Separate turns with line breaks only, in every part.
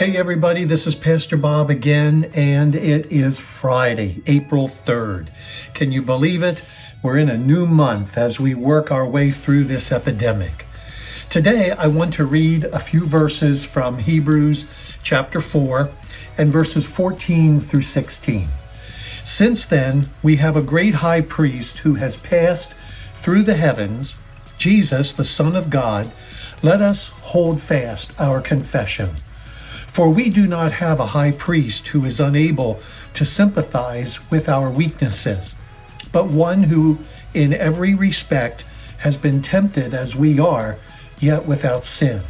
Hey everybody, this is Pastor Bob again, and it is Friday, April 3rd. Can you believe it? We're in a new month as we work our way through this epidemic. Today, I want to read a few verses from Hebrews chapter 4 and verses 14 through 16. Since then, we have a great high priest who has passed through the heavens, Jesus, the Son of God. Let us hold fast our confession. For we do not have a high priest who is unable to sympathize with our weaknesses, but one who in every respect has been tempted as we are, yet without sin.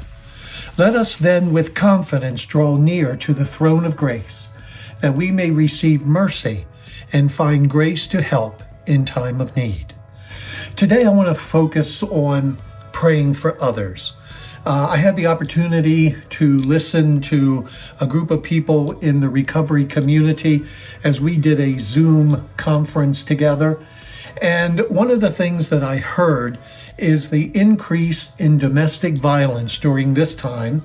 Let us then with confidence draw near to the throne of grace, that we may receive mercy and find grace to help in time of need. Today I want to focus on praying for others. I had the opportunity to listen to a group of people in the recovery community as we did a Zoom conference together. And one of the things that I heard is the increase in domestic violence during this time,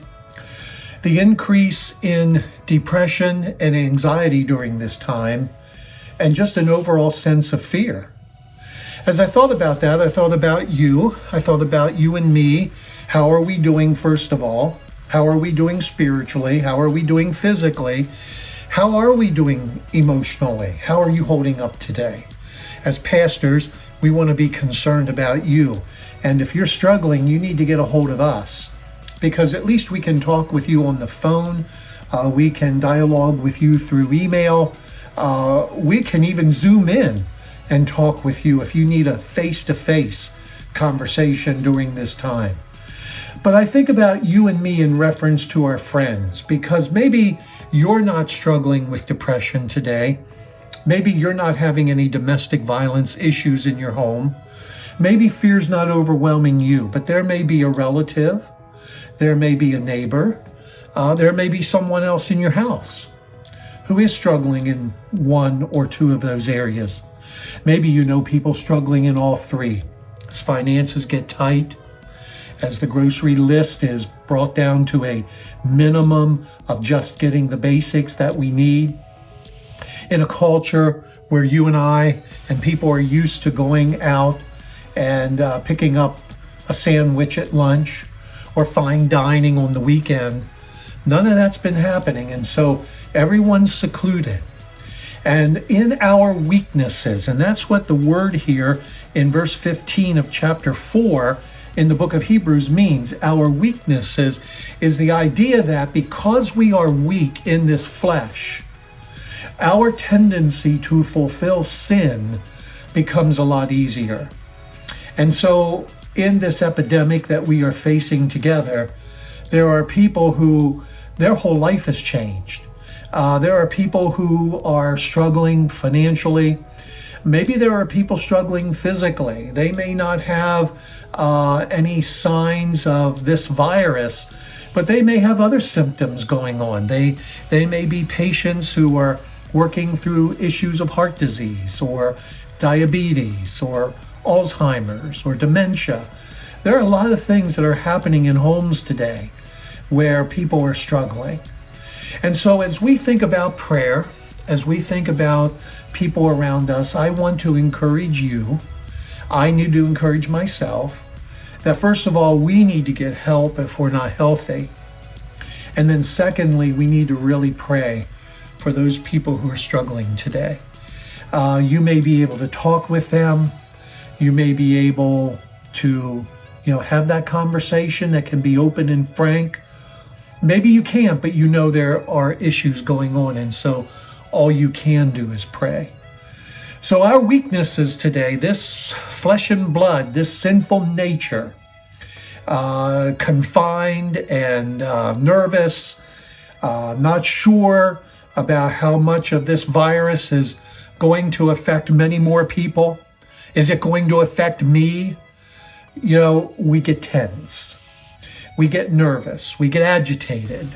the increase in depression and anxiety during this time, and just an overall sense of fear. As I thought about that, I thought about you. I thought about you and me. How are we doing, first of all? How are we doing spiritually? How are we doing physically? How are we doing emotionally? How are you holding up today? As pastors, we want to be concerned about you. And if you're struggling, you need to get a hold of us, because at least we can talk with you on the phone. We can dialogue with you through email. We can even Zoom in and talk with you if you need a face-to-face conversation during this time. But I think about you and me in reference to our friends, because maybe you're not struggling with depression today. Maybe you're not having any domestic violence issues in your home. Maybe fear's not overwhelming you, but there may be a relative, there may be a neighbor, there may be someone else in your house who is struggling in one or two of those areas. Maybe you know people struggling in all three. As finances get tight, as the grocery list is brought down to a minimum of just getting the basics that we need. In a culture where you and I and people are used to going out and picking up a sandwich at lunch or fine dining on the weekend, none of that's been happening. And so everyone's secluded. And in our weaknesses, and that's what the word here in verse 15 of chapter 4 in the book of Hebrews means. Our weaknesses is the idea that because we are weak in this flesh, our tendency to fulfill sin becomes a lot easier. And so in this epidemic that we are facing together, there are people who their whole life has changed. There are people who are struggling financially. Maybe there are people struggling physically. They may not have any signs of this virus, but they may have other symptoms going on. They may be patients who are working through issues of heart disease or diabetes or Alzheimer's or dementia. There are a lot of things that are happening in homes today where people are struggling. And so as we think about prayer, as we think about people around us, I want to encourage you. I need to encourage myself that first of all, we need to get help if we're not healthy. And then secondly, we need to really pray for those people who are struggling today. You may be able to talk with them. You may be able to, have that conversation that can be open and frank. Maybe you can't, but you know there are issues going on, and so all you can do is pray. So our weaknesses today, this flesh and blood, this sinful nature, confined and nervous, not sure about how much of this virus is going to affect many more people. Is it going to affect me? We get tense. We get nervous. We get agitated.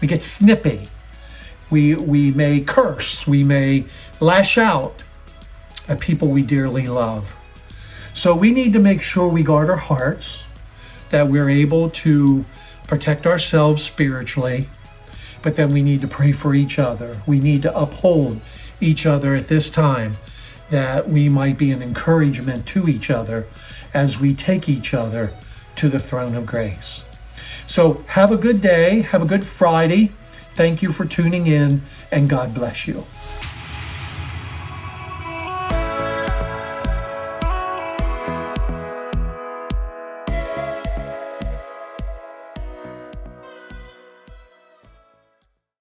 We get snippy. We may curse. We may lash out at people we dearly love. So we need to make sure we guard our hearts, that we're able to protect ourselves spiritually, but then we need to pray for each other. We need to uphold each other at this time, that we might be an encouragement to each other as we take each other to the throne of grace. So have a good day. Have a good Friday. Thank you for tuning in, and God bless you.